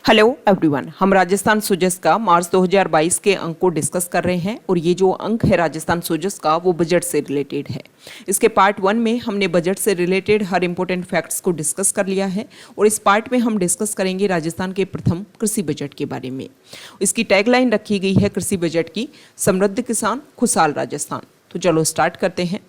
Hello everyone, हम राजस्थान सुजस का मार्च 2022 के अंक को डिस्कस कर रहे हैं और ये जो अंक है राजस्थान सुजस का वो बजट से रिलेटेड है। इसके पार्ट 1 में हमने बजट से रिलेटेड हर इंपॉर्टेंट फैक्ट्स को डिस्कस कर लिया है और इस पार्ट में हम डिस्कस करेंगे राजस्थान के प्रथम कृषि बजट के बारे में। इसकी टैगलाइन रखी गई है कृषि बजट की, समृद्ध किसान खुशहाल राजस्थान। तो चलो स्टार्ट करते हैं।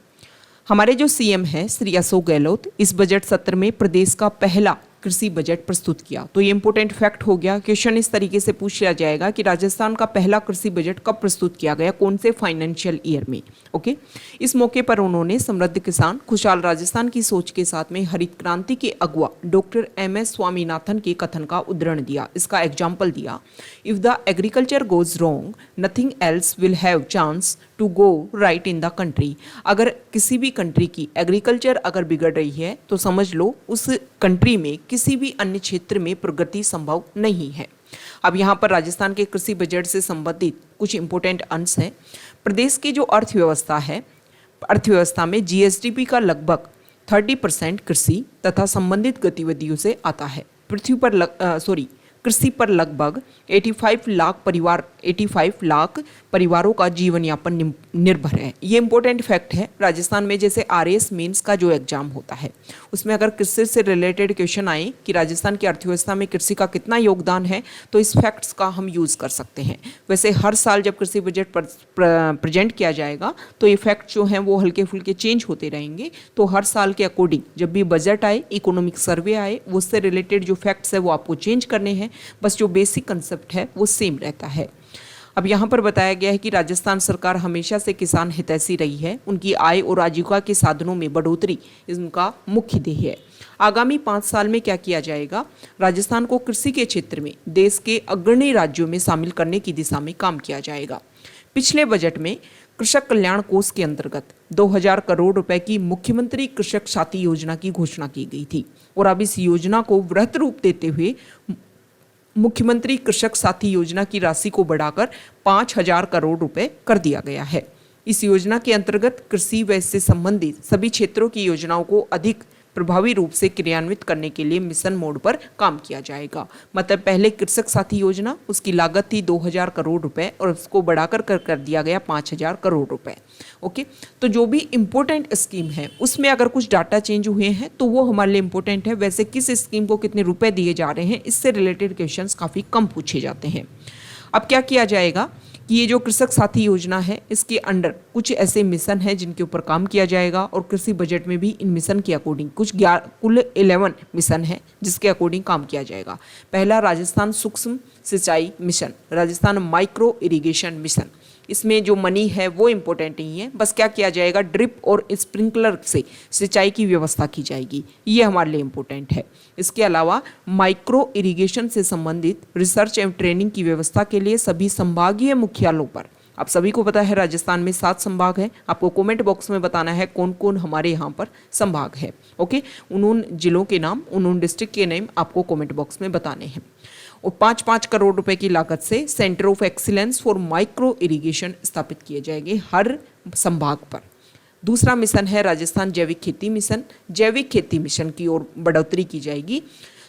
हमारे जो सीएम हैं श्री अशोक गहलोत इस बजट सत्र में प्रदेश का पहला कृषि बजट प्रस्तुत किया। तो ये इंपॉर्टेंट फैक्ट हो गया। क्वेश्चन इस तरीके से पूछ लिया जाएगा कि राजस्थान का पहला कृषि बजट कब प्रस्तुत किया गया, कौन से फाइनेंशियल ईयर में। ओके, इस मौके पर उन्होंने समृद्ध किसान खुशहाल राजस्थान की सोच के साथ में हरित क्रांति के अगुआ डॉक्टर एम.एस. स्वामीनाथन के कथन का उद्धरण दिया। इसका एग्जाम्पल दिया, if the agriculture goes wrong nothing else will have chance to go right in the country. अगर किसी भी कंट्री की एग्रीकल्चर अगर बिगड़ रही है तो समझ लो उस कंट्री में किसी भी अन्य क्षेत्र में प्रगति संभव नहीं है। अब यहाँ पर राजस्थान के कृषि बजट से संबंधित कुछ इंपॉर्टेंट अंश हैं। प्रदेश की जो अर्थव्यवस्था है, अर्थव्यवस्था में जीएसडीपी का लगभग 30% कृषि तथा संबंधित गतिविधियों से आता है। कृषि पर लगभग 85 लाख परिवारों का जीवन यापन निर्भर है। ये इंपॉर्टेंट फैक्ट है। राजस्थान में जैसे आरएएस मेंस का जो एग्जाम होता है उसमें अगर कृषि से रिलेटेड क्वेश्चन आए कि राजस्थान की अर्थव्यवस्था में कृषि का कितना योगदान है तो इस फैक्ट्स का हम यूज़ कर सकते हैं। वैसे हर साल जब कृषि बजट प्रेजेंट किया जाएगा तो ये फैक्ट जो हैं वो हल्के फुल्के चेंज होते रहेंगे। तो हर साल के अकॉर्डिंग जब भी बजट आए, इकोनॉमिक सर्वे आए, उससे रिलेटेड जो फैक्ट्स है वो आपको चेंज करने हैं। बस जो बेसिक कंसेप्ट है वो सेम रहता है। अब यहाँ पर बताया गया है कि राजस्थान सरकार हमेशा से किसान हितैषी रही है। उनकी आय और आजीविका के साधनों में बढ़ोतरी इनका मुख्य ध्येय है। आगामी 5 साल में क्या किया जाएगा, राजस्थान को कृषि के क्षेत्र में देश के अग्रणी राज्यों में शामिल करने की दिशा में काम किया जाएगा। पिछले बजट में कृषक कल्याण कोष के अंतर्गत 2000 करोड़ रुपए की मुख्यमंत्री कृषक साथी योजना की घोषणा की गई थी और अब इस योजना को वृहत रूप देते हुए मुख्यमंत्री कृषक साथी योजना की राशि को बढ़ाकर 5000 करोड़ रुपए कर दिया गया है। इस योजना के अंतर्गत कृषि व इससे संबंधित सभी क्षेत्रों की योजनाओं को अधिक प्रभावी रूप से क्रियान्वित करने के लिए मिशन मोड पर काम किया जाएगा। मतलब पहले कृषक साथी योजना उसकी लागत थी 2000 करोड़ रुपए और उसको बढ़ाकर कर दिया गया 5000 करोड़ रुपए। ओके, तो जो भी इम्पोर्टेंट स्कीम है उसमें अगर कुछ डाटा चेंज हुए हैं तो वो हमारे लिए इम्पोर्टेंट है। वैसे किस स्कीम को कितने रुपए दिए जा रहे हैं इससे रिलेटेड क्वेश्चंस काफ़ी कम पूछे जाते हैं। अब क्या किया जाएगा कि ये जो कृषक साथी योजना है इसके अंडर कुछ ऐसे मिशन हैं जिनके ऊपर काम किया जाएगा और कृषि बजट में भी इन मिशन के अकॉर्डिंग कुल 11 मिशन है जिसके अकॉर्डिंग काम किया जाएगा। पहला राजस्थान सूक्ष्म सिंचाई mission, Rajasthan micro irrigation mission. इसमें जो मनी है वो इम्पोर्टेंट नहीं है, बस क्या किया जाएगा ड्रिप और स्प्रिंकलर से सिंचाई की व्यवस्था की जाएगी, ये हमारे लिए इम्पोर्टेंट है। इसके अलावा माइक्रो इरिगेशन से संबंधित रिसर्च एवं ट्रेनिंग की व्यवस्था के लिए सभी संभागीय मुख्यालयों पर, आप सभी को पता है राजस्थान में 7 संभाग है, आपको कमेंट बॉक्स में बताना है कौन कौन हमारे यहाँ पर संभाग है। ओके, उन जिलों के नाम, उन डिस्ट्रिक्ट के नेम आपको कमेंट बॉक्स में बताने हैं। और 5-5 करोड़ रुपए की लागत से centre of excellence for micro irrigation स्थापित किए जाएंगे हर संभाग पर। दूसरा मिशन है राजस्थान जैविक खेती मिशन। जैविक खेती मिशन की ओर बढ़ोतरी की जाएगी।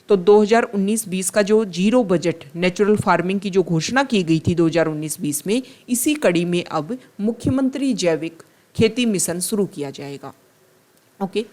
तो 2019-20 का जो जीरो बजट नेचुरल फार्मिंग की जो घोषणा की गई थी 2019-20 में, इसी कड़ी में अब मुख्यमंत्री जैविक खेती मिशन शुरू किया जाएगा। ओके,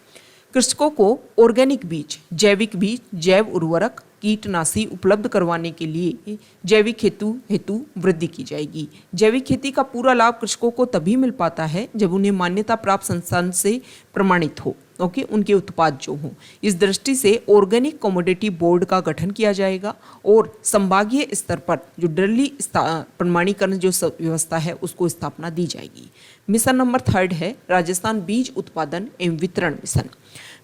कृषकों को ऑर्गेनिक बीज, जैविक बीज, जैव उर्वरक, कीटनाशी उपलब्ध करवाने के लिए जैविक हेतु वृद्धि की जाएगी। जैविक खेती का पूरा लाभ कृषकों को तभी मिल पाता है जब उन्हें मान्यता प्राप्त संस्थान से प्रमाणित हो। ओके, उनके उत्पाद जो हों। इस दृष्टि से ऑर्गेनिक कमोडिटी बोर्ड का गठन किया जाएगा और संभागीय स्तर पर जो ड्रिली प्रमाणीकरण जो व्यवस्था है उसको स्थापना दी जाएगी। मिशन नंबर 3 है राजस्थान बीज उत्पादन एवं वितरण मिशन।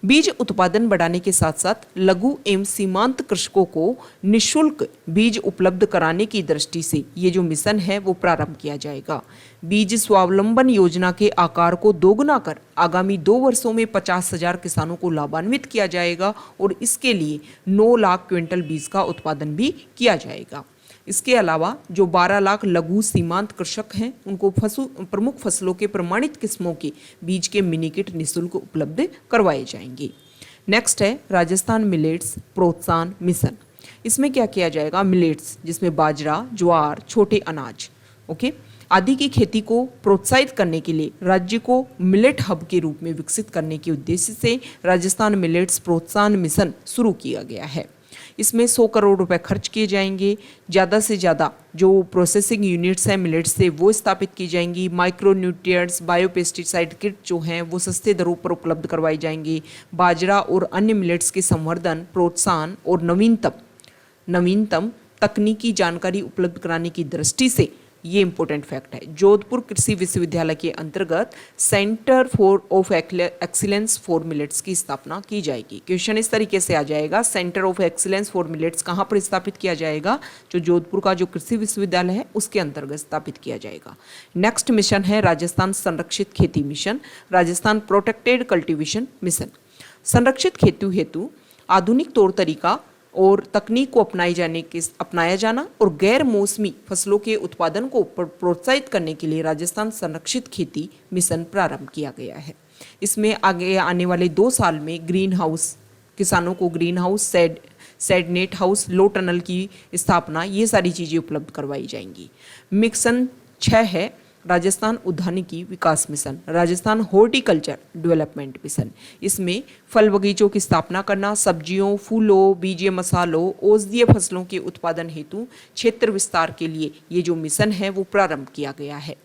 बीज उत्पादन बढ़ाने के साथ साथ लघु एवं सीमांत कृषकों को निःशुल्क बीज उपलब्ध कराने की दृष्टि से ये जो मिशन है वो प्रारंभ किया जाएगा। बीज स्वावलंबन योजना के आकार को दोगुना कर आगामी 2 वर्षों में 50,000 किसानों को लाभान्वित किया जाएगा और इसके लिए 9 लाख क्विंटल बीज का उत्पादन भी किया जाएगा। इसके अलावा जो 12 लाख लघु सीमांत कृषक हैं उनको प्रमुख फसलों के प्रमाणित किस्मों के बीज के मिनी किट निःशुल्क उपलब्ध करवाए जाएंगे। नेक्स्ट है राजस्थान मिलेट्स प्रोत्साहन मिशन। इसमें क्या किया जाएगा, मिलेट्स जिसमें बाजरा, ज्वार, छोटे अनाज ओके आदि की खेती को प्रोत्साहित करने के लिए राज्य को मिलेट हब के रूप में विकसित करने के उद्देश्य से राजस्थान मिलेट्स प्रोत्साहन मिशन शुरू किया गया है। इसमें 100 करोड़ रुपए खर्च किए जाएंगे। ज़्यादा से ज़्यादा जो प्रोसेसिंग यूनिट्स हैं मिलेट्स से वो स्थापित की जाएंगी। माइक्रो न्यूट्रिएंट्स, बायोपेस्टिसाइड किट जो हैं वो सस्ते दरों पर उपलब्ध करवाई जाएंगी। बाजरा और अन्य मिलेट्स के संवर्धन, प्रोत्साहन और नवीनतम तकनीकी जानकारी उपलब्ध कराने की दृष्टि से ये इंपॉर्टेंट फैक्ट है। जोधपुर कृषि विश्वविद्यालय के अंतर्गत centre of excellence for millets की स्थापना की जाएगी। क्वेश्चन इस तरीके से आ जाएगा, centre of excellence for millets कहाँ पर स्थापित किया जाएगा, जो जोधपुर का जो कृषि विश्वविद्यालय है उसके अंतर्गत स्थापित किया जाएगा। नेक्स्ट मिशन है राजस्थान संरक्षित खेती mission, Rajasthan protected cultivation mission. संरक्षित खेती हेतु आधुनिक तौर तरीका और तकनीक को अपनाया जाना और गैर मौसमी फसलों के उत्पादन को प्रोत्साहित करने के लिए राजस्थान संरक्षित खेती मिशन प्रारंभ किया गया है। इसमें आगे आने वाले 2 साल में ग्रीन हाउस, किसानों को green house, said net house, low tunnel की स्थापना, ये सारी चीज़ें उपलब्ध करवाई जाएंगी। मिशन 6 है राजस्थान उद्यानिकी विकास mission, Rajasthan horticulture development mission. इसमें फल बगीचों की स्थापना करना, सब्जियों, फूलों, बीजे मसालों, औषधीय फसलों के उत्पादन हेतु क्षेत्र विस्तार के लिए ये जो मिशन है वो प्रारंभ किया गया है।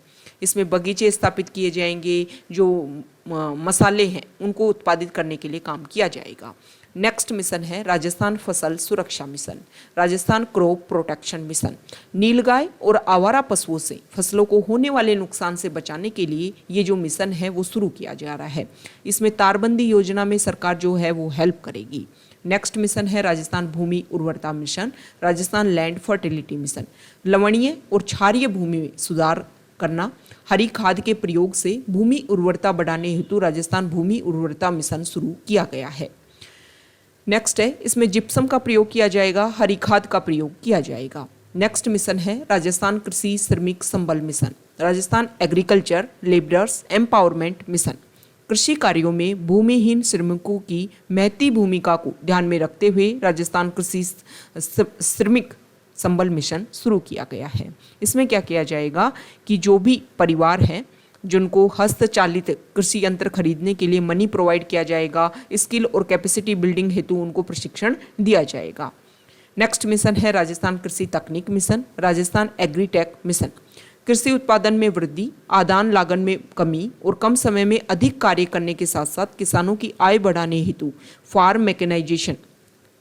इसमें बगीचे स्थापित किए जाएंगे, जो मसाले हैं उनको उत्पादित करने के लिए काम किया जाएगा। नेक्स्ट मिशन है राजस्थान फसल सुरक्षा mission, Rajasthan crop protection mission. नीलगाय और आवारा पशुओं से फसलों को होने वाले नुकसान से बचाने के लिए ये जो मिशन है वो शुरू किया जा रहा है। इसमें तारबंदी योजना में सरकार जो है वो हेल्प करेगी। नेक्स्ट मिशन है राजस्थान भूमि उर्वरता mission, Rajasthan land fertility mission. लवणीय और क्षारीय भूमि में सुधार करना, हरी खाद के प्रयोग से भूमि उर्वरता बढ़ाने हेतु राजस्थान भूमि उर्वरता मिशन शुरू किया गया है। नेक्स्ट है, इसमें जिप्सम का प्रयोग किया जाएगा, हरी खाद का प्रयोग किया जाएगा। नेक्स्ट मिशन है राजस्थान कृषि श्रमिक संबल mission, Rajasthan agriculture labourers empowerment mission. कृषि कार्यों में भूमिहीन श्रमिकों की महती भूमिका को ध्यान में रखते हुए राजस्थान कृषि श्रमिक संबल मिशन शुरू किया गया है। इसमें क्या किया जाएगा कि जो भी परिवार हैं जिनको हस्तचालित कृषि यंत्र खरीदने के लिए मनी प्रोवाइड किया जाएगा, स्किल और कैपेसिटी बिल्डिंग हेतु उनको प्रशिक्षण दिया जाएगा। नेक्स्ट मिशन है राजस्थान कृषि तकनीक मिशन, राजस्थान एग्रीटेक मिशन। कृषि उत्पादन में वृद्धि, आदान लागत में कमी और कम समय में अधिक कार्य करने के साथ साथ किसानों की आय बढ़ाने हेतु फार्म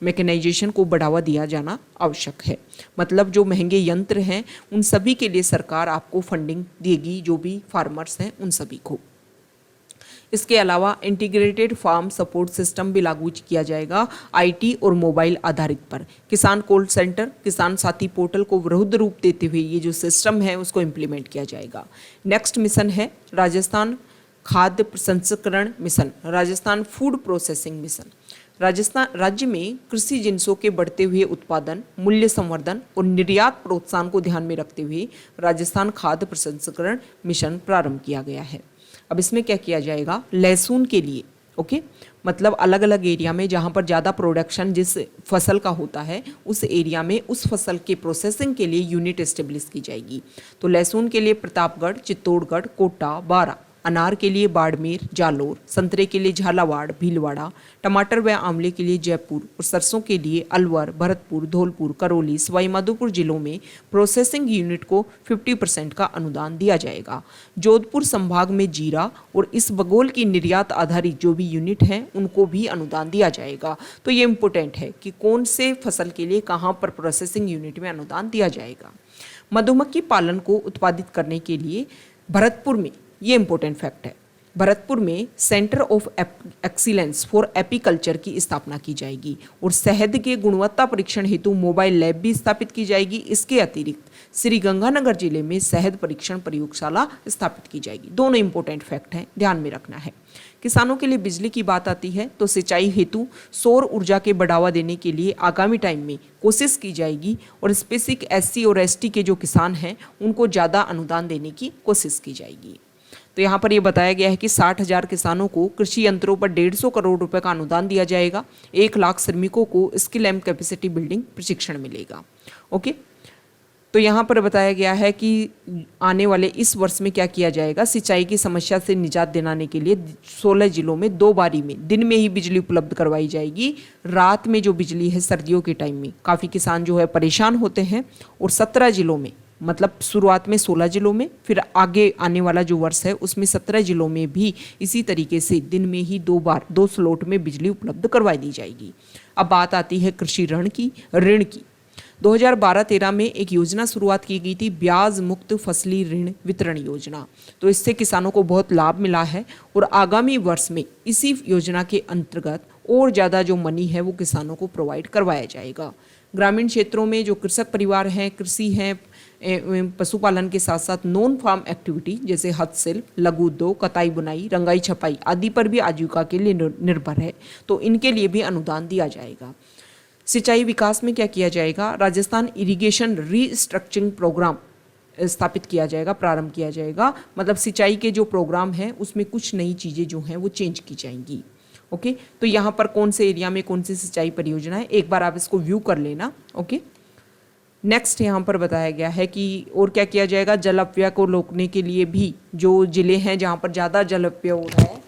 मैकेनाइजेशन को बढ़ावा दिया जाना आवश्यक है। मतलब जो महंगे यंत्र हैं उन सभी के लिए सरकार आपको फंडिंग देगी, जो भी फार्मर्स हैं उन सभी को। इसके अलावा इंटीग्रेटेड फार्म सपोर्ट सिस्टम भी लागू किया जाएगा आईटी और मोबाइल आधारित पर। किसान कॉल सेंटर, किसान साथी पोर्टल को वृहद रूप देते हुए ये जो सिस्टम है उसको इम्प्लीमेंट किया जाएगा। नेक्स्ट मिशन है राजस्थान खाद्य प्रसंस्करण mission, Rajasthan food processing mission. Rajasthan राज्य में कृषि जिनसों के बढ़ते हुए उत्पादन, मूल्य संवर्धन और निर्यात प्रोत्साहन को ध्यान में रखते हुए राजस्थान खाद्य प्रसंस्करण मिशन प्रारंभ किया गया है। अब इसमें क्या किया जाएगा, लहसुन के लिए मतलब अलग अलग एरिया में जहाँ पर ज़्यादा प्रोडक्शन जिस फसल का होता है उस एरिया में उस फसल के प्रोसेसिंग के लिए यूनिट एस्टेब्लिश की जाएगी। तो लहसुन के लिए प्रतापगढ़, चित्तौड़गढ़, कोटा, बारा, अनार के लिए बाड़मेर, जालोर, संतरे के लिए झालावाड़, भीलवाड़ा, टमाटर व आंवले के लिए जयपुर और सरसों के लिए अलवर, भरतपुर, धौलपुर, करौली, सवाईमाधोपुर जिलों में प्रोसेसिंग यूनिट को 50% का अनुदान दिया जाएगा। जोधपुर संभाग में जीरा और इस बगोल की निर्यात आधारित जो भी यूनिट हैं उनको भी अनुदान दिया जाएगा। तो ये इम्पोर्टेंट है कि कौन से फसल के लिए कहाँ पर प्रोसेसिंग यूनिट में अनुदान दिया जाएगा। मधुमक्खी पालन को उत्पादित करने के लिए भरतपुर में, ये इंपॉर्टेंट फैक्ट है, भरतपुर में centre of excellence for apiculture की स्थापना की जाएगी और शहद के गुणवत्ता परीक्षण हेतु मोबाइल लैब भी स्थापित की जाएगी। इसके अतिरिक्त श्रीगंगानगर जिले में शहद परीक्षण प्रयोगशाला स्थापित की जाएगी। दोनों इंपॉर्टेंट फैक्ट हैं, ध्यान में रखना है। किसानों के लिए बिजली की बात आती है तो सिंचाई हेतु सौर ऊर्जा के बढ़ावा देने के लिए आगामी टाइम में कोशिश की जाएगी और स्पेसिफिक SC और ST के जो किसान हैं उनको ज़्यादा अनुदान देने की कोशिश की जाएगी। तो यहाँ पर ये बताया गया है कि 60,000 किसानों को कृषि यंत्रों पर 150 करोड़ रुपए का अनुदान दिया जाएगा। 1 लाख श्रमिकों को स्किल एंड कैपेसिटी बिल्डिंग प्रशिक्षण मिलेगा। ओके, तो यहाँ पर बताया गया है कि आने वाले इस वर्ष में क्या किया जाएगा, सिंचाई की समस्या से निजात दिलाने के लिए 16 जिलों में 2 बारी में दिन में ही बिजली उपलब्ध करवाई जाएगी। रात में जो बिजली है सर्दियों के टाइम में काफ़ी किसान जो है परेशान होते हैं, और 17 जिलों में, मतलब शुरुआत में 16 जिलों में, फिर आगे आने वाला जो वर्ष है उसमें 17 जिलों में भी इसी तरीके से दिन में ही 2 बार 2 स्लॉट में बिजली उपलब्ध करवाई दी जाएगी। अब बात आती है कृषि ऋण की। 2012-13 में एक योजना शुरुआत की गई थी, ब्याज मुक्त फसली ऋण वितरण योजना। तो इससे किसानों को बहुत लाभ मिला है, और आगामी वर्ष में इसी योजना के अंतर्गत और ज़्यादा जो मनी है वो किसानों को प्रोवाइड करवाया जाएगा। ग्रामीण क्षेत्रों में जो कृषक परिवार हैं, कृषि हैं, पशुपालन के साथ साथ नॉन फार्म एक्टिविटी जैसे हस्तशिल्प, लघु उद्योग, कताई बुनाई, रंगाई छपाई आदि पर भी आजीविका के लिए निर्भर है, तो इनके लिए भी अनुदान दिया जाएगा। सिंचाई विकास में क्या किया जाएगा, राजस्थान इरिगेशन रीस्ट्रक्चरिंग प्रोग्राम स्थापित किया जाएगा, प्रारंभ किया जाएगा। मतलब सिंचाई के जो प्रोग्राम हैं उसमें कुछ नई चीज़ें जो हैं वो चेंज की जाएंगी। ओके, तो यहाँ पर कौन से एरिया में कौन सी सिंचाई परियोजना है, एक बार आप इसको व्यू कर लेना। ओके, नेक्स्ट यहाँ पर बताया गया है कि और क्या किया जाएगा, जल अपव्यय को रोकने के लिए भी जो जिले हैं जहाँ पर ज़्यादा जल अपव्यय हो रहा है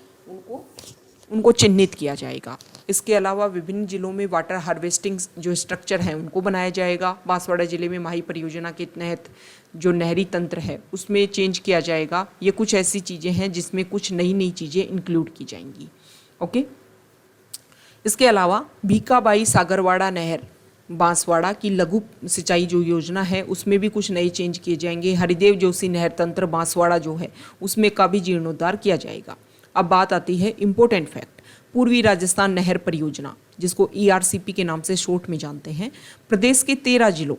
उनको चिन्हित किया जाएगा। इसके अलावा विभिन्न जिलों में वाटर हार्वेस्टिंग जो स्ट्रक्चर है उनको बनाया जाएगा। बांसवाड़ा जिले में माही परियोजना के तहत जो नहरी तंत्र है उसमें चेंज किया जाएगा। ये कुछ ऐसी चीज़ें हैं जिसमें कुछ नई नई चीज़ें इंक्लूड की जाएंगी। ओके, इसके अलावा भीकाबाई सागरवाड़ा नहर बांसवाड़ा की लघु सिंचाई जो योजना है उसमें भी कुछ नए चेंज किए जाएंगे। हरिदेव जोशी नहर तंत्र बांसवाड़ा जो है उसमें का भी जीर्णोद्धार किया जाएगा। अब बात आती है इम्पोर्टेंट फैक्ट, पूर्वी राजस्थान नहर परियोजना जिसको ERCP के नाम से शॉर्ट में जानते हैं, प्रदेश के 13 जिलों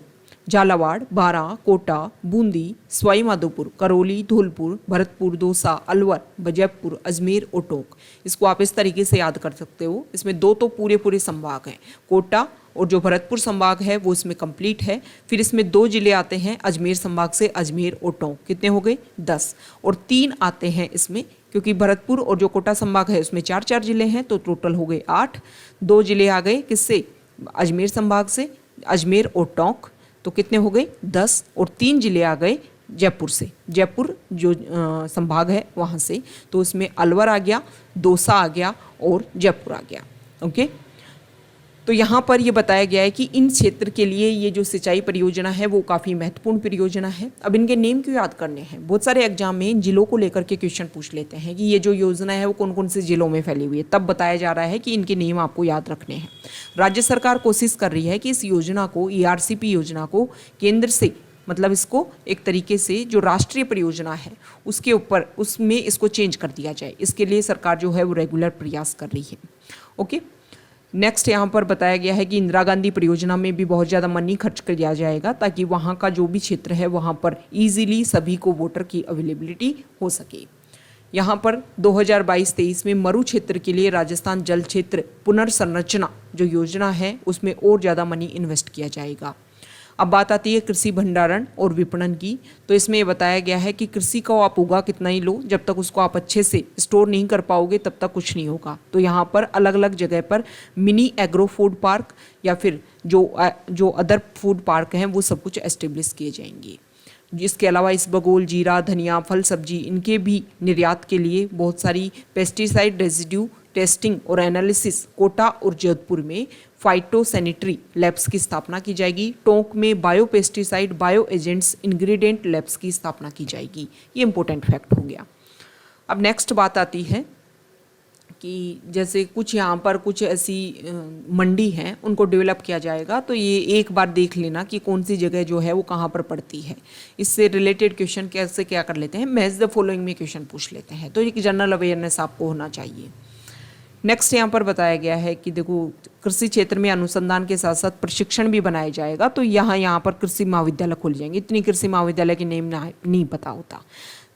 झालावाड़, बारां, कोटा, बूंदी, सवाई माधोपुर, करौली, धौलपुर, भरतपुर, दौसा, अलवर, जयपुर, अजमेर और टोंक, इसको आप इस तरीके से याद कर सकते हो। इसमें 2 तो पूरे संभाग हैं, कोटा और जो भरतपुर संभाग है वो इसमें कंप्लीट है। फिर इसमें 2 जिले आते हैं अजमेर संभाग से, अजमेर और टोंक, कितने हो गए 10, और 3 आते हैं इसमें क्योंकि भरतपुर और जो कोटा संभाग है उसमें 4 जिले हैं तो टोटल हो गए 8। 2 जिले आ गए किससे, अजमेर संभाग से, अजमेर और टोंक, तो कितने हो गए 10, और 3 जिले आ गए जयपुर से, जयपुर जो संभाग है वहाँ से, तो इसमें अलवर आ गया, दौसा आ गया और जयपुर आ गया। ओके, तो यहाँ पर ये बताया गया है कि इन क्षेत्र के लिए ये जो सिंचाई परियोजना है वो काफ़ी महत्वपूर्ण परियोजना है। अब इनके नेम क्यों याद करने हैं, बहुत सारे एग्जाम में इन जिलों को लेकर के क्वेश्चन पूछ लेते हैं कि ये जो योजना है वो कौन कौन से जिलों में फैली हुई है, तब बताया जा रहा है कि इनके नेम आपको याद रखने हैं। राज्य सरकार कोशिश कर रही है कि इस योजना को, ERCP योजना को केंद्र से, मतलब इसको एक तरीके से जो राष्ट्रीय परियोजना है उसके ऊपर, उसमें इसको चेंज कर दिया जाए। इसके लिए सरकार जो है वो रेगुलर प्रयास कर रही है। ओके, नेक्स्ट यहाँ पर बताया गया है कि इंदिरा गांधी परियोजना में भी बहुत ज़्यादा मनी खर्च किया जाएगा ताकि वहाँ का जो भी क्षेत्र है वहाँ पर इजीली सभी को वोटर की अवेलेबिलिटी हो सके। यहाँ पर 2022-23 में मरु क्षेत्र के लिए राजस्थान जल क्षेत्र पुनर्संरचना जो योजना है उसमें और ज़्यादा मनी इन्वेस्ट किया जाएगा। अब बात आती है कृषि भंडारण और विपणन की, तो इसमें ये बताया गया है कि कृषि को आप उगा कितना ही लो, जब तक उसको आप अच्छे से स्टोर नहीं कर पाओगे तब तक कुछ नहीं होगा। तो यहाँ पर अलग अलग जगह पर मिनी एग्रो फूड पार्क या फिर जो अदर फूड पार्क हैं वो सब कुछ एस्टेब्लिश किए जाएंगे। इसके अलावा इसबगोल, जीरा, धनिया, फल सब्जी इनके भी निर्यात के लिए बहुत सारी पेस्टिसाइड रेजिड्यू टेस्टिंग और एनालिसिस कोटा और जोधपुर में फाइटोसैनिटरी लैब्स की स्थापना की जाएगी। टोंक में biopesticide, bio agents, ingredient labs की स्थापना की जाएगी। ये इंपॉर्टेंट फैक्ट हो गया। अब नेक्स्ट बात आती है कि जैसे कुछ यहाँ पर कुछ ऐसी मंडी हैं उनको डेवलप किया जाएगा, तो ये एक बार देख लेना कि कौन सी जगह जो है वो कहाँ पर पड़ती है। इससे रिलेटेड क्वेश्चन कैसे क्या कर लेते हैं, मैच द फॉलोइंग में क्वेश्चन पूछ लेते हैं, तो एक जनरल अवेयरनेस आपको होना चाहिए। नेक्स्ट यहाँ पर बताया गया है कि देखो कृषि क्षेत्र में अनुसंधान के साथ साथ प्रशिक्षण भी बनाया जाएगा, तो यहाँ पर कृषि महाविद्यालय खोले जाएंगे। इतनी कृषि महाविद्यालय के नेम नहीं पता होता,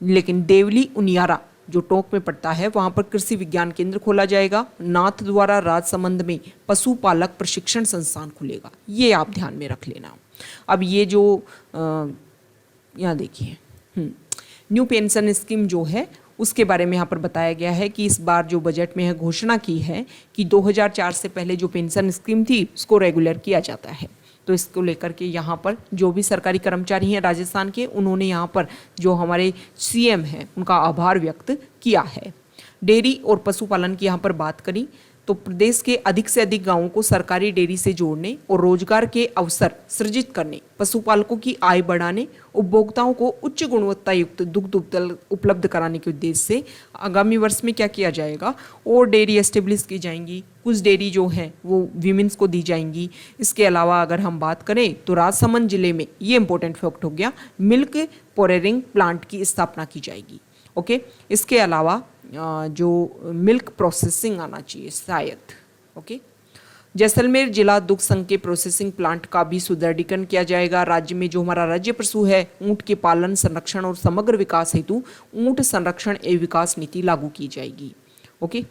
लेकिन देवली उनियारा जो टोंक में पड़ता है वहाँ पर कृषि विज्ञान केंद्र खोला जाएगा। नाथ द्वारा राजसमंद में पशुपालक प्रशिक्षण संस्थान खुलेगा, ये आप ध्यान में रख लेना। अब ये जो यहाँ देखिए न्यू पेंशन स्कीम जो है उसके बारे में यहाँ पर बताया गया है कि इस बार जो बजट में है घोषणा की है कि 2004 से पहले जो पेंशन स्कीम थी उसको रेगुलर किया जाता है। तो इसको लेकर के यहाँ पर जो भी सरकारी कर्मचारी हैं राजस्थान के, उन्होंने यहाँ पर जो हमारे सीएम हैं उनका आभार व्यक्त किया है। डेयरी और पशुपालन की यहाँ पर बात करी तो प्रदेश के अधिक से अधिक गांवों को सरकारी डेयरी से जोड़ने और रोजगार के अवसर सृजित करने, पशुपालकों की आय बढ़ाने, उपभोक्ताओं को उच्च गुणवत्ता युक्त दुग्ध उपलब्ध कराने के उद्देश्य से आगामी वर्ष में क्या किया जाएगा, और डेयरी एस्टेब्लिश की जाएंगी। कुछ डेयरी जो हैं वो वीमेंस को दी जाएंगी। इसके अलावा अगर हम बात करें तो राजसमंद जिले में, ये इंपॉर्टेंट फैक्ट हो गया, मिल्क पोरेरिंग प्लांट की स्थापना की जाएगी। ओके, इसके अलावा जो मिल्क प्रोसेसिंग आना चाहिए शायद। ओके, जैसलमेर जिला दुग्ध संघ के प्रोसेसिंग प्लांट का भी सुदृढ़ीकरण किया जाएगा। राज्य में जो हमारा राज्य पशु है, ऊंट के पालन, संरक्षण और समग्र विकास हेतु ऊंट संरक्षण एवं विकास नीति लागू की जाएगी। ओके,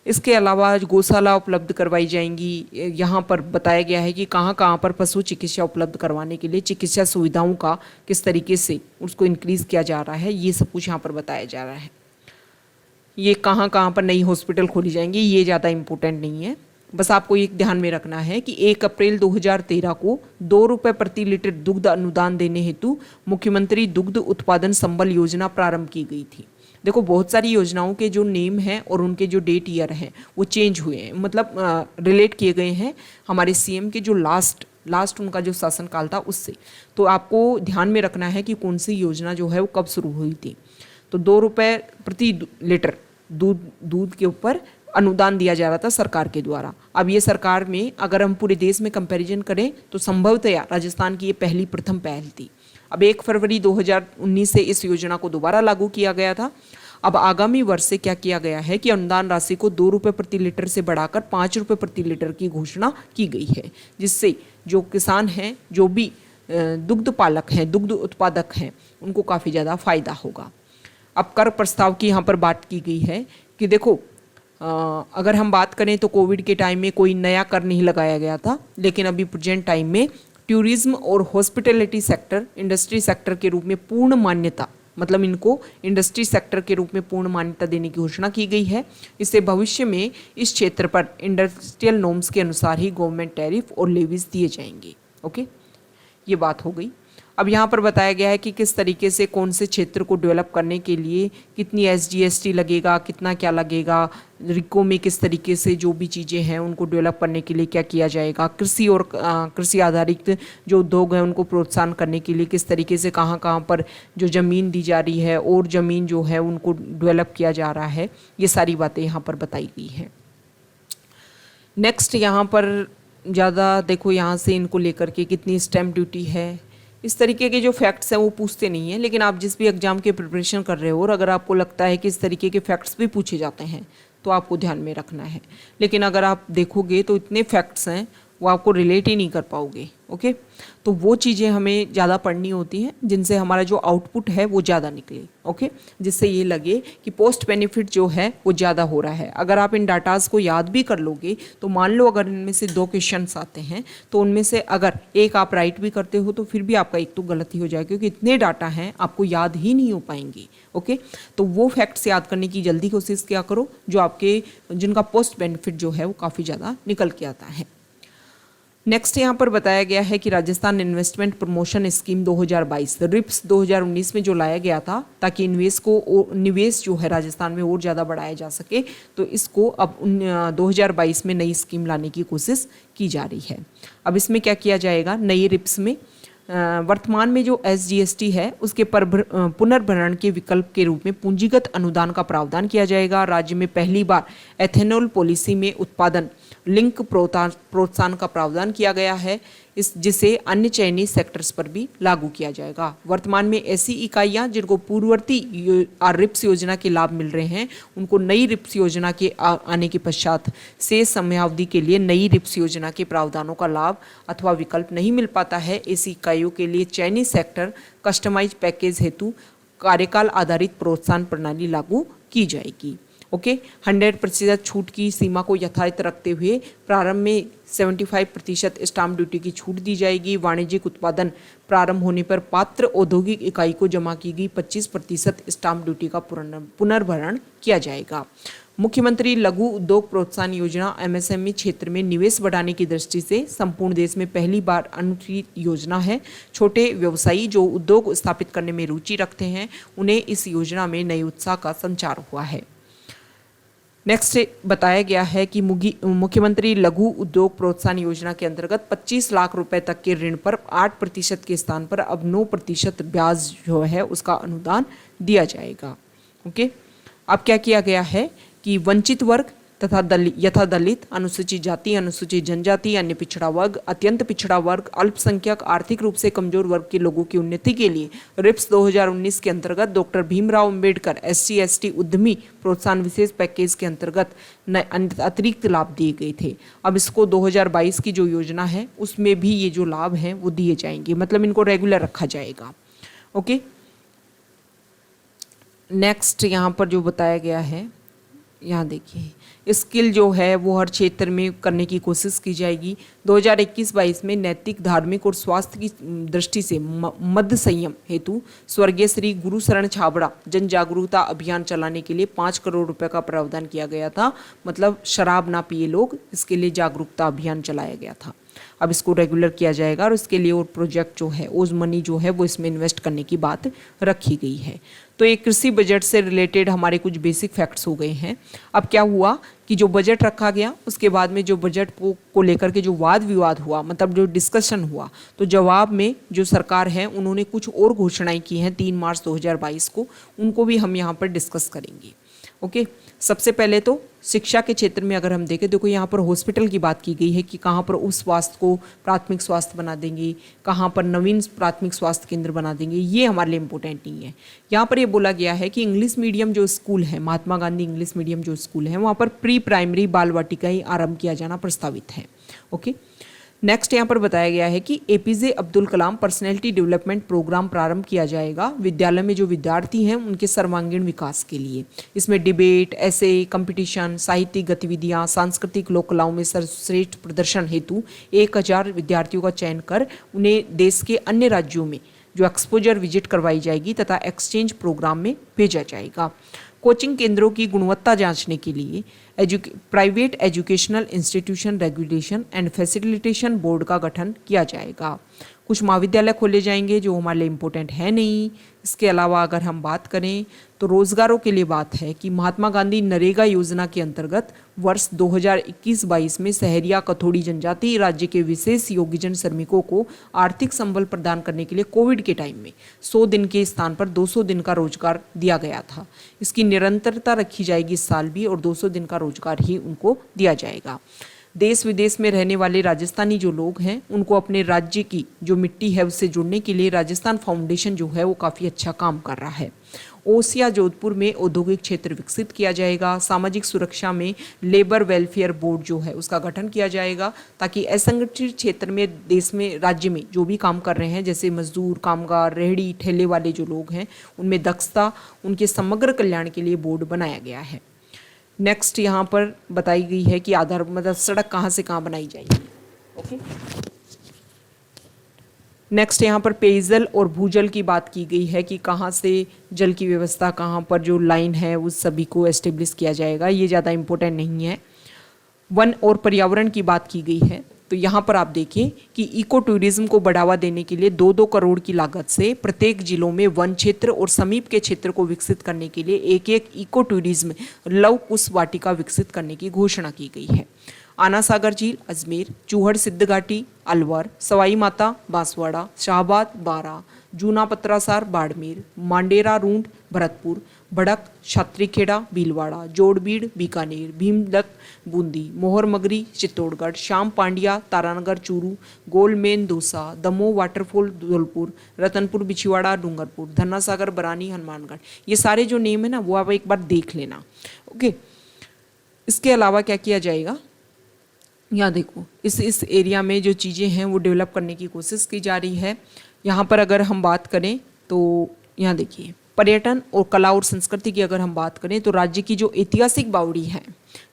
इसके अलावा गौशाला उपलब्ध करवाई जाएंगी। यहाँ पर बताया गया है कि कहाँ कहाँ पर पशु चिकित्सा उपलब्ध करवाने के लिए चिकित्सा सुविधाओं का किस तरीके से उसको इंक्रीज किया जा रहा है, ये सब कुछ यहाँ पर बताया जा रहा है। ये कहाँ कहाँ पर नई हॉस्पिटल खोली जाएंगी, ये ज़्यादा इम्पोर्टेंट नहीं है। बस आपको एक ध्यान में रखना है कि 1 अप्रैल 2013 को 2 रुपये प्रति लीटर दुग्ध अनुदान देने हेतु मुख्यमंत्री दुग्ध उत्पादन संबल योजना प्रारंभ की गई थी। देखो, बहुत सारी योजनाओं के जो नेम हैं और उनके जो डेट ईयर हैं वो चेंज हुए हैं, मतलब रिलेट किए गए हैं हमारे सीएम के जो लास्ट उनका जो शासनकाल था उससे। तो आपको ध्यान में रखना है कि कौन सी योजना जो है वो कब शुरू हुई थी। तो 2 रुपये प्रति लीटर दूध के ऊपर अनुदान दिया जा रहा था सरकार के द्वारा। अब ये सरकार में अगर हम पूरे देश में कंपैरिजन करें तो संभवतया राजस्थान की ये प्रथम पहल थी। अब 1 फरवरी 2019 से इस योजना को दोबारा लागू किया गया था। अब आगामी वर्ष से क्या किया गया है कि अनुदान राशि को 2 रुपये प्रति लीटर से बढ़ाकर 5 रुपये प्रति लीटर की घोषणा की गई है, जिससे जो किसान हैं, जो भी दुग्ध पालक हैं, दुग्ध उत्पादक हैं, उनको काफ़ी ज़्यादा फायदा होगा। अब कर प्रस्ताव की यहाँ पर बात की गई है कि देखो, अगर हम बात करें तो कोविड के टाइम में कोई नया कर नहीं लगाया गया था, लेकिन अभी प्रेजेंट टाइम में टूरिज्म और हॉस्पिटैलिटी सेक्टर इंडस्ट्री सेक्टर के रूप में पूर्ण मान्यता, मतलब इनको इंडस्ट्री सेक्टर के रूप में पूर्ण मान्यता देने की घोषणा की गई है। इससे भविष्य में इस क्षेत्र पर इंडस्ट्रियल नॉर्म्स के अनुसार ही गवर्नमेंट टैरिफ और लेवीज दिए जाएंगे। ओके, ये बात हो गई। अब यहाँ पर बताया गया है कि किस तरीके से कौन से क्षेत्र को डेवलप करने के लिए कितनी SGST लगेगा, कितना क्या लगेगा, रिको में किस तरीके से जो भी चीज़ें हैं उनको डेवलप करने के लिए क्या किया जाएगा, कृषि और कृषि आधारित जो उद्योग हैं उनको प्रोत्साहन करने के लिए किस तरीके से कहाँ कहाँ पर जो ज़मीन दी जा रही है और ज़मीन जो है उनको डेवलप किया जा रहा है, ये सारी बातें यहाँ पर बताई गई हैं। नेक्स्ट यहाँ पर ज़्यादा देखो, यहाँ से इनको लेकर के कितनी स्टैम्प ड्यूटी है, इस तरीके के जो फैक्ट्स हैं वो पूछते नहीं हैं। लेकिन आप जिस भी एग्जाम के प्रिपरेशन कर रहे हो और अगर आपको लगता है कि इस तरीके के फैक्ट्स भी पूछे जाते हैं तो आपको ध्यान में रखना है। लेकिन अगर आप देखोगे तो इतने फैक्ट्स हैं वो आपको रिलेट ही नहीं कर पाओगे। ओके, तो वो चीज़ें हमें ज़्यादा पढ़नी होती हैं जिनसे हमारा जो आउटपुट है वो ज़्यादा निकले। ओके, जिससे ये लगे कि पोस्ट बेनिफिट जो है वो ज़्यादा हो रहा है। अगर आप इन डाटाज को याद भी कर लोगे तो मान लो अगर इनमें से 2 क्वेश्चंस आते हैं तो उनमें से अगर एक आप राइट भी करते हो तो फिर भी आपका एक तो गलत ही हो जाएगा, क्योंकि इतने डाटा हैं आपको याद ही नहीं हो पाएंगे। ओके, तो वो फैक्ट्स याद करने की जल्दी कोशिश किया करो जो आपके जिनका पोस्ट बेनिफिट जो है वो काफ़ी ज़्यादा निकल के आता है। नेक्स्ट यहाँ पर बताया गया है कि Rajasthan investment promotion scheme 2022 RIPS 2019 में जो लाया गया था ताकि निवेश जो है राजस्थान में और ज़्यादा बढ़ाया जा सके, तो इसको अब 2022 में नई स्कीम लाने की कोशिश की जा रही है। अब इसमें क्या किया जाएगा, नई रिप्स में वर्तमान में जो SGST है उसके पुनर्भरण के विकल्प के रूप में पूंजीगत अनुदान का प्रावधान किया जाएगा। राज्य में पहली बार एथेनॉल पॉलिसी में उत्पादन लिंक प्रोत्साहन का प्रावधान किया गया है, जिसे अन्य चयनित सेक्टर्स पर भी लागू किया जाएगा। वर्तमान में ऐसी इकाइयां जिनको पूर्ववर्ती रिप्स योजना के लाभ मिल रहे हैं, उनको नई रिप्स योजना के आने के पश्चात से समयावधि के लिए नई रिप्स योजना के प्रावधानों का लाभ अथवा विकल्प नहीं मिल पाता है। ऐसी इकाइयों के लिए चयनित सेक्टर कस्टमाइज पैकेज हेतु कार्यकाल आधारित प्रोत्साहन प्रणाली लागू की जाएगी। ओके, 100% छूट की सीमा को यथावत रखते हुए प्रारंभ में 75% स्टाम्प ड्यूटी की छूट दी जाएगी। वाणिज्यिक उत्पादन प्रारंभ होने पर पात्र औद्योगिक इकाई को जमा की गई 25% स्टाम्प ड्यूटी का पुनर्भरण किया जाएगा। मुख्यमंत्री लघु उद्योग प्रोत्साहन योजना एमएसएमई क्षेत्र में निवेश बढ़ाने की दृष्टि से संपूर्ण देश में पहली बार अनूठी योजना है। छोटे व्यवसायी जो उद्योग स्थापित करने में रुचि रखते हैं उन्हें इस योजना में नए उत्साह का संचार हुआ है। नेक्स्ट बताया गया है कि मुख्यमंत्री लघु उद्योग प्रोत्साहन योजना के अंतर्गत 25 लाख रुपए तक के ऋण पर 8% के स्थान पर अब 9% ब्याज जो है उसका अनुदान दिया जाएगा। ओके, अब क्या किया गया है कि वंचित वर्ग तथा यथा दलित, अनुसूचित जाति, अनुसूचित जनजाति, अन्य पिछड़ा वर्ग, अत्यंत पिछड़ा वर्ग, अल्पसंख्यक, आर्थिक रूप से कमजोर वर्ग के लोगों की उन्नति के लिए रिप्स 2019 के अंतर्गत डॉक्टर भीमराव अंबेडकर SC/ST उद्यमी प्रोत्साहन विशेष पैकेज के अंतर्गत अतिरिक्त लाभ दिए गए थे। अब इसको 2022 की जो योजना है उसमें भी ये जो लाभ हैं वो दिए जाएंगे, मतलब इनको रेगुलर रखा जाएगा। ओके, नेक्स्ट यहाँ पर जो बताया गया है, यहाँ देखिए स्किल जो है वो हर क्षेत्र में करने की कोशिश की जाएगी। 2021-22 में नैतिक, धार्मिक और स्वास्थ्य की दृष्टि से मध्य संयम हेतु स्वर्गीय श्री गुरुशरण छाबड़ा जन जागरूकता अभियान चलाने के लिए 5 करोड़ रुपए का प्रावधान किया गया था। मतलब शराब ना पिए लोग, इसके लिए जागरूकता अभियान चलाया गया था। अब इसको रेगुलर किया जाएगा और इसके लिए और प्रोजेक्ट जो है ओज मनी जो है वो इसमें इन्वेस्ट करने की बात रखी गई है। तो ये कृषि बजट से रिलेटेड हमारे कुछ बेसिक फैक्ट्स हो गए हैं। अब क्या हुआ कि जो बजट रखा गया उसके बाद में जो बजट को लेकर के जो वाद विवाद हुआ, मतलब जो डिस्कशन हुआ, तो जवाब में जो सरकार है उन्होंने कुछ और घोषणाएं की हैं 3 मार्च 2022 को, उनको भी हम यहाँ पर डिस्कस करेंगे। ओके, सबसे पहले तो शिक्षा के क्षेत्र में अगर हम देखें, देखो यहाँ पर हॉस्पिटल की बात की गई है कि कहाँ पर उस स्वास्थ्य को प्राथमिक स्वास्थ्य बना देंगे, कहाँ पर नवीन प्राथमिक स्वास्थ्य केंद्र बना देंगे, ये हमारे लिए इम्पोर्टेंट नहीं है। यहाँ पर ये बोला गया है कि इंग्लिश मीडियम जो स्कूल है, महात्मा गांधी इंग्लिश मीडियम जो स्कूल है, वहाँ पर प्री प्राइमरी बाल वाटिका ही आरंभ किया जाना प्रस्तावित है। ओके, नेक्स्ट यहाँ पर बताया गया है कि APJ Abdul Kalam personality development programme प्रारंभ किया जाएगा विद्यालय में जो विद्यार्थी हैं उनके सर्वांगीण विकास के लिए। इसमें डिबेट, ऐसे, कंपटीशन, साहित्यिक गतिविधियाँ, सांस्कृतिक लोक कलाओं में सर्वश्रेष्ठ प्रदर्शन हेतु 1000 विद्यार्थियों का चयन कर उन्हें देश के अन्य राज्यों में जो एक्सपोजर विजिट करवाई जाएगी तथा एक्सचेंज प्रोग्राम में भेजा जाएगा। कोचिंग केंद्रों की गुणवत्ता जांचने के लिए private educational institution regulation and facilitation board का गठन किया जाएगा। कुछ महाविद्यालय खोले जाएंगे जो हमारे लिए इम्पोर्टेंट है नहीं। इसके अलावा अगर हम बात करें तो रोजगारों के लिए बात है कि महात्मा गांधी नरेगा योजना के अंतर्गत वर्ष 2021-22 में सहरिया कथोड़ी जनजाति राज्य के विशेष योग्यजन श्रमिकों को आर्थिक संबल प्रदान करने के लिए कोविड के टाइम में 100 दिन के स्थान पर 200 दिन का रोजगार दिया गया था। इसकी निरंतरता रखी जाएगी इस साल भी और 200 दिन का रोजगार ही उनको दिया जाएगा। देश विदेश में रहने वाले राजस्थानी जो लोग हैं उनको अपने राज्य की जो मिट्टी है उससे जुड़ने के लिए राजस्थान फाउंडेशन जो है वो काफ़ी अच्छा काम कर रहा है। ओसिया जोधपुर में औद्योगिक क्षेत्र विकसित किया जाएगा। सामाजिक सुरक्षा में लेबर वेलफेयर बोर्ड जो है उसका गठन किया जाएगा ताकि असंगठित क्षेत्र में देश में राज्य में जो भी काम कर रहे हैं जैसे मजदूर, कामगार, रेहड़ी ठेले वाले जो लोग हैं उनमें दक्षता, उनके समग्र कल्याण के लिए बोर्ड बनाया गया है। नेक्स्ट यहाँ पर बताई गई है कि आधार मतलब सड़क कहाँ से कहाँ बनाई जाएगी। ओके, नेक्स्ट यहाँ पर पेयजल और भूजल की बात की गई है कि कहाँ से जल की व्यवस्था, कहाँ पर जो लाइन है उस सभी को एस्टेब्लिश किया जाएगा। ये ज़्यादा इम्पोर्टेंट नहीं है। वन और पर्यावरण की बात की गई है तो यहाँ पर आप देखिए कि इको टूरिज्म को बढ़ावा देने के लिए 2-2 करोड़ की लागत से प्रत्येक जिलों में वन क्षेत्र और समीप के क्षेत्र को विकसित करने के लिए एक इको टूरिज्म लव कुश वाटिका विकसित करने की घोषणा की गई है। आना सागर झील अजमेर, चूहड़ सिद्ध घाटी अलवर, सवाई माता बांसवाड़ा, शाहबाद बारा, जूना पत्रासार बाड़मेर, मांडेरा रूंड भरतपुर, भड़क छात्रीखेड़ा भीलवाड़ा, जोड़बीड़ बीकानेर, भीमदक बूंदी, मोहर मगरी चित्तौड़गढ़, श्याम पांडिया तारानगर चूरू, गोलमेन दौसा, दमोह वाटरफॉल धौलपुर, रतनपुर बिछिवाड़ा डूंगरपुर, धन्ना सागर बरानी हनुमानगढ़, ये सारे जो नेम है ना वो आप एक बार देख लेना। ओके, इसके अलावा क्या किया जाएगा, यहाँ देखो इस एरिया में जो चीज़ें हैं वो डेवलप करने की कोशिश की जा रही है। यहाँ पर अगर हम बात करें तो यहाँ देखिए पर्यटन और कला और संस्कृति की अगर हम बात करें तो राज्य की जो ऐतिहासिक बावड़ी हैं,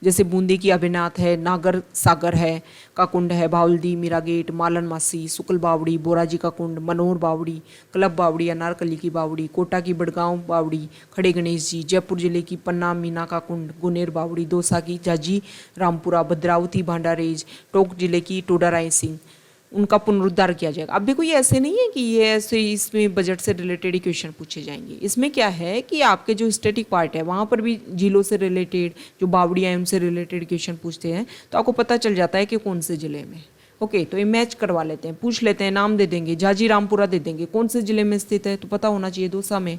जैसे बूंदी की अभिनाथ है, नागर सागर है का कुंड है, भावलदी, मीरा गेट, मालन मासी, शुक्ल बावड़ी, बोराजी का कुंड, मनोहर बावड़ी, क्लब बावड़ी, अनारकली की बावड़ी, कोटा की बड़गांव बावड़ी, खड़े गणेश जी, जयपुर जिले की पन्ना मीना का कुंड, गुनेर बावड़ी, दौसा की जाजी रामपुरा, भद्रावती भांडारेज, टोंक जिले की टोडा राय सिंह, उनका पुनरुद्धार किया जाएगा। अब देखो ये ऐसे नहीं है कि ये ऐसे इसमें बजट से रिलेटेड ही क्वेश्चन पूछे जाएंगे। इसमें क्या है कि आपके जो स्टैटिक पार्ट है वहाँ पर भी झीलों से रिलेटेड, जो बावड़ियाँ हैं उनसे रिलेटेड क्वेश्चन पूछते हैं, तो आपको पता चल जाता है कि कौन से ज़िले में। ओके, तो ये मैच करवा लेते हैं, पूछ लेते हैं, नाम दे देंगे, जाजी रामपुरा दे देंगे, कौन से ज़िले में स्थित है तो पता होना चाहिए, दौसा में।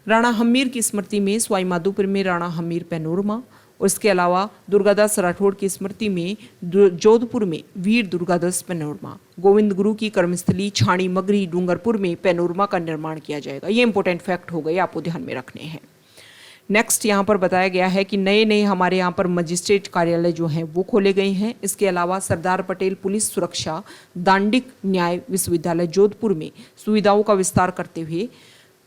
राणा हमीर की स्मृति में सवाई माधोपुर में राणा हमीर पैनोरमा, और इसके अलावा दुर्गादास राठौड़ की स्मृति में जोधपुर में वीर दुर्गादास पैनोरमा। गोविंद गुरु की कर्मस्थली छाणी मगरी डूंगरपुर में पैनोरमा का निर्माण किया जाएगा। ये इंपॉर्टेंट फैक्ट हो गए, आपको ध्यान में रखने हैं। नेक्स्ट यहाँ पर बताया गया है कि नए नए हमारे यहाँ पर मजिस्ट्रेट कार्यालय जो हैं वो खोले गए हैं। इसके अलावा सरदार पटेल पुलिस सुरक्षा दांडिक न्याय विश्वविद्यालय जोधपुर में सुविधाओं का विस्तार करते हुए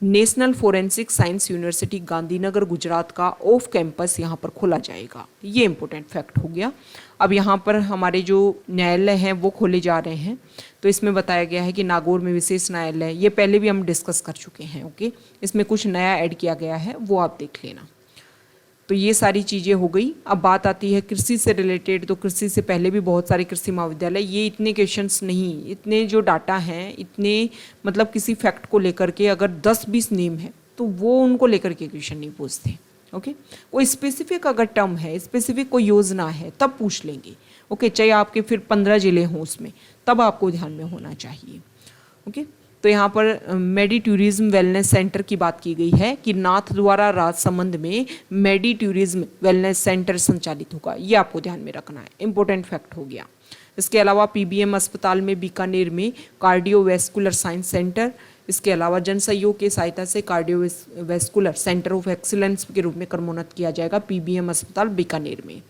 national forensic science university Gandhinagar Gujarat का ऑफ कैंपस यहाँ पर खोला जाएगा। ये इंपॉर्टेंट फैक्ट हो गया। अब यहाँ पर हमारे जो न्यायालय हैं वो खोले जा रहे हैं, तो इसमें बताया गया है कि नागौर में विशेष न्यायालय, ये पहले भी हम डिस्कस कर चुके हैं। ओके, इसमें कुछ नया ऐड किया गया है, वो आप देख लेना। तो ये सारी चीज़ें हो गई। अब बात आती है कृषि से रिलेटेड, तो कृषि से पहले भी बहुत सारे कृषि महाविद्यालय, ये इतने क्वेश्चंस नहीं, इतने जो डाटा हैं, इतने मतलब किसी फैक्ट को लेकर के अगर 10-20 नेम है तो वो उनको लेकर के क्वेश्चन नहीं पूछते। ओके, कोई स्पेसिफिक अगर टर्म है, स्पेसिफिक कोई योजना है तब पूछ लेंगे। ओके, चाहे आपके फिर 15 जिले हों उसमें, तब आपको ध्यान में होना चाहिए। ओके, तो यहाँ पर मेडी टूरिज्म वेलनेस सेंटर की बात की गई है कि नाथ द्वारा राजसमंद में मेडी टूरिज्म वेलनेस सेंटर संचालित होगा। ये आपको ध्यान में रखना है, इंपॉर्टेंट फैक्ट हो गया। इसके अलावा पीबीएम अस्पताल में बीकानेर में कार्डियोवैस्कुलर साइंस सेंटर, इसके अलावा जन सहयोग की सहायता से कार्डियोवैस्कुलर सेंटर ऑफ एक्सीलेंस के रूप में क्रमोन्नत किया जाएगा पीबीएम अस्पताल बीकानेर में।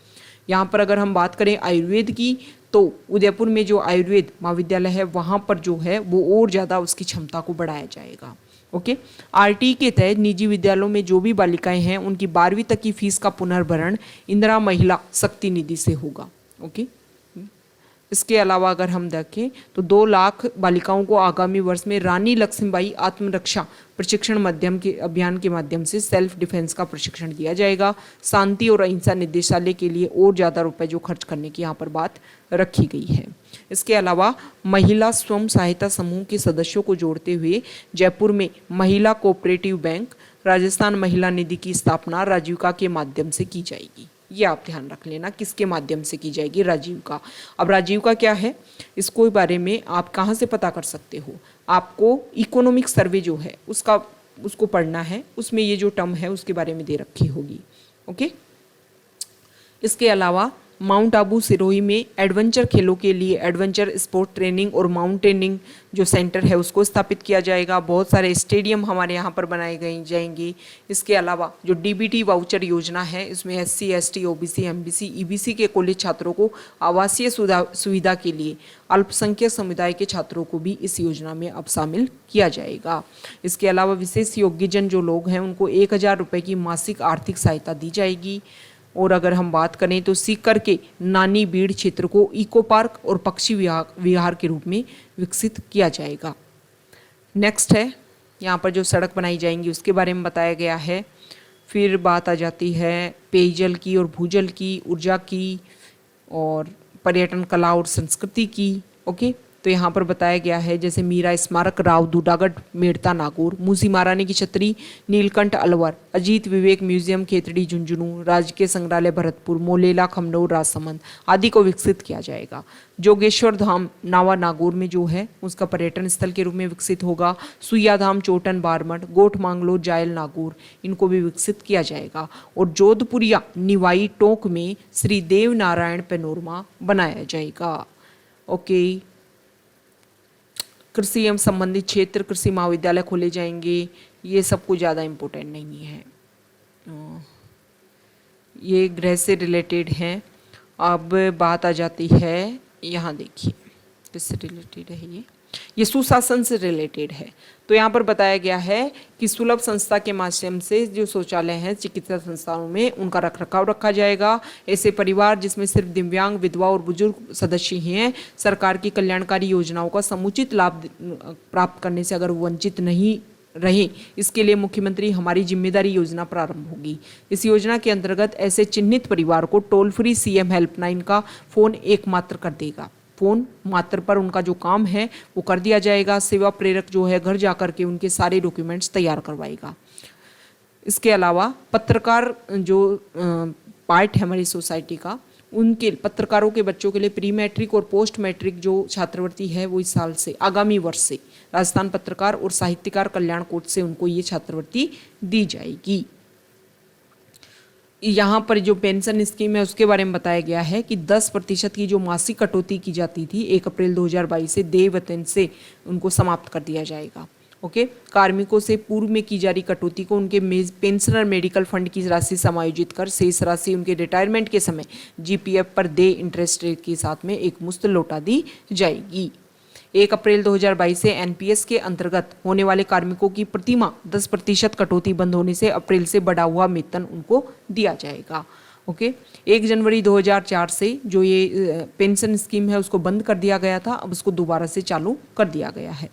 यहाँ पर अगर हम बात करें आयुर्वेद की, तो उदयपुर में जो आयुर्वेद महाविद्यालय है वहाँ पर जो है वो और ज़्यादा उसकी क्षमता को बढ़ाया जाएगा। ओके, आरटी के तहत निजी विद्यालयों में जो भी बालिकाएं हैं उनकी 12वीं तक की फीस का पुनर्भरण इंदिरा महिला शक्ति निधि से होगा। ओके, इसके अलावा अगर हम देखें तो 2 लाख बालिकाओं को आगामी वर्ष में रानी लक्ष्मीबाई आत्मरक्षा प्रशिक्षण माध्यम के अभियान के माध्यम से सेल्फ डिफेंस का प्रशिक्षण दिया जाएगा। शांति और अहिंसा निदेशालय के लिए और ज़्यादा रुपए जो खर्च करने की यहाँ पर बात रखी गई है। इसके अलावा महिला स्वयं सहायता समूह के सदस्यों को जोड़ते हुए जयपुर में महिला कोऑपरेटिव बैंक, राजस्थान महिला निधि की स्थापना राजीविका के माध्यम से की जाएगी। ये आप ध्यान रख लेना, किसके माध्यम से की जाएगी, राजीविका। अब राजीविका क्या है, इसको बारे में आप कहाँ से पता कर सकते हो, आपको इकोनॉमिक सर्वे जो है उसको पढ़ना है, उसमें ये जो टर्म है उसके बारे में दे रखी होगी। ओके, इसके अलावा माउंट आबू सिरोही में एडवेंचर खेलों के लिए एडवेंचर स्पोर्ट ट्रेनिंग और माउंटेनिंग जो सेंटर है उसको स्थापित किया जाएगा। बहुत सारे स्टेडियम हमारे यहाँ पर बनाए गए जाएंगे। इसके अलावा जो डीबीटी वाउचर योजना है इसमें SC ST OBC MBC EBC के कॉलेज छात्रों को आवासीय सुविधा के लिए अल्पसंख्यक समुदाय के छात्रों को भी इस योजना में अब शामिल किया जाएगा। इसके अलावा विशेष योग्यजन जो लोग हैं उनको 1000 रुपये की मासिक आर्थिक सहायता दी जाएगी। और अगर हम बात करें तो सीकर के नानी बीड़ क्षेत्र को इको पार्क और पक्षी विहार के रूप में विकसित किया जाएगा। नेक्स्ट है यहाँ पर जो सड़क बनाई जाएंगी उसके बारे में बताया गया है। फिर बात आ जाती है पेयजल की और भूजल की, ऊर्जा की और पर्यटन कला और संस्कृति की। ओके, तो यहाँ पर बताया गया है जैसे मीरा स्मारक राव दूडागढ़ मेड़ता नागौर, मूसी महारानी की छतरी नीलकंठ अलवर, अजीत विवेक म्यूजियम खेतड़ी झुंझुनू, राजकीय संग्रहालय भरतपुर, मोलेला खमनौर राजसमंद आदि को विकसित किया जाएगा। जोगेश्वर धाम नावा नागौर में जो है उसका पर्यटन स्थल के रूप में विकसित होगा। सुइया धाम चोटन बारमठ गोठ मांगलो जायल नागौर इनको भी विकसित किया जाएगा। और जोधपुरिया निवाई टोंक में श्री देव नारायण पैनोरमा बनाया जाएगा। ओके, कृषि एवं संबंधित क्षेत्र कृषि महाविद्यालय खोले जाएंगे। ये सब कुछ ज़्यादा इम्पोर्टेंट नहीं है, ये गृह से रिलेटेड हैं। अब बात आ जाती है यहाँ देखिए किससे रिलेटेड है ये, ये सुशासन से रिलेटेड है। तो यहाँ पर बताया गया है कि सुलभ संस्था के माध्यम से जो शौचालय हैं चिकित्सा संस्थानों में उनका रखरखाव रखा जाएगा। ऐसे परिवार जिसमें सिर्फ दिव्यांग, विधवा और बुजुर्ग सदस्य ही हैं, सरकार की कल्याणकारी योजनाओं का समुचित लाभ प्राप्त करने से अगर वंचित नहीं रहे, इसके लिए मुख्यमंत्री हमारी जिम्मेदारी योजना प्रारंभ होगी। इस योजना के अंतर्गत ऐसे चिन्हित परिवार को टोल फ्री सीएम हेल्पलाइन का फोन एकमात्र कर देगा। फोन मात्र पर उनका जो काम है वो कर दिया जाएगा। सेवा प्रेरक जो है घर जाकर के उनके सारे डॉक्यूमेंट्स तैयार करवाएगा। इसके अलावा पत्रकार जो पार्ट है हमारी सोसाइटी का, उनके पत्रकारों के बच्चों के लिए प्री मैट्रिक और पोस्ट मैट्रिक जो छात्रवृत्ति है वो इस साल से, आगामी वर्ष से राजस्थान पत्रकार और साहित्यकार कल्याण कोष से उनको ये छात्रवृत्ति दी जाएगी। यहाँ पर जो पेंशन स्कीम है उसके बारे में बताया गया है कि 10% की जो मासिक कटौती की जाती थी 1 अप्रैल 2022 से देय वेतन से उनको समाप्त कर दिया जाएगा। ओके, कार्मिकों से पूर्व में की जा रही कटौती को उनके पेंशनर मेडिकल फंड की राशि समायोजित कर शेष राशि उनके रिटायरमेंट के समय जीपीएफ पर देय इंटरेस्ट रेट के साथ में एक मुश्त लौटा दी जाएगी। 1 अप्रैल 2022 से एनपीएस के अंतर्गत होने वाले कार्मिकों की प्रतिमाह 10% कटौती बंद होने से अप्रैल से बढ़ा हुआ वेतन उनको दिया जाएगा। ओके, 1 जनवरी 2004 से जो ये पेंशन स्कीम है उसको बंद कर दिया गया था, अब उसको दोबारा से चालू कर दिया गया है।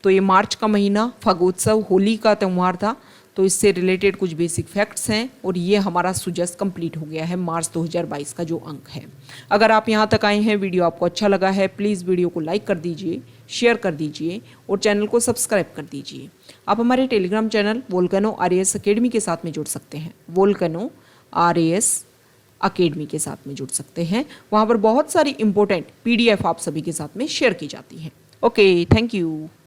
तो ये मार्च का महीना फागोत्सव होली का त्यौहार था, तो इससे रिलेटेड कुछ बेसिक फैक्ट्स हैं और ये हमारा सुजस कंप्लीट हो गया है मार्च 2022 का जो अंक है। अगर आप यहाँ तक आए हैं, वीडियो आपको अच्छा लगा है, प्लीज़ वीडियो को लाइक कर दीजिए, शेयर कर दीजिए और चैनल को सब्सक्राइब कर दीजिए। आप हमारे Telegram channel volcano RAS academy के साथ में जुड़ सकते हैं, वोल्केनो आरएएस अकेडमी के साथ में जुड़ सकते हैं। वहाँ पर बहुत सारी इंपॉर्टेंट PDF आप सभी के साथ में शेयर की जाती हैं। Okay, thank you.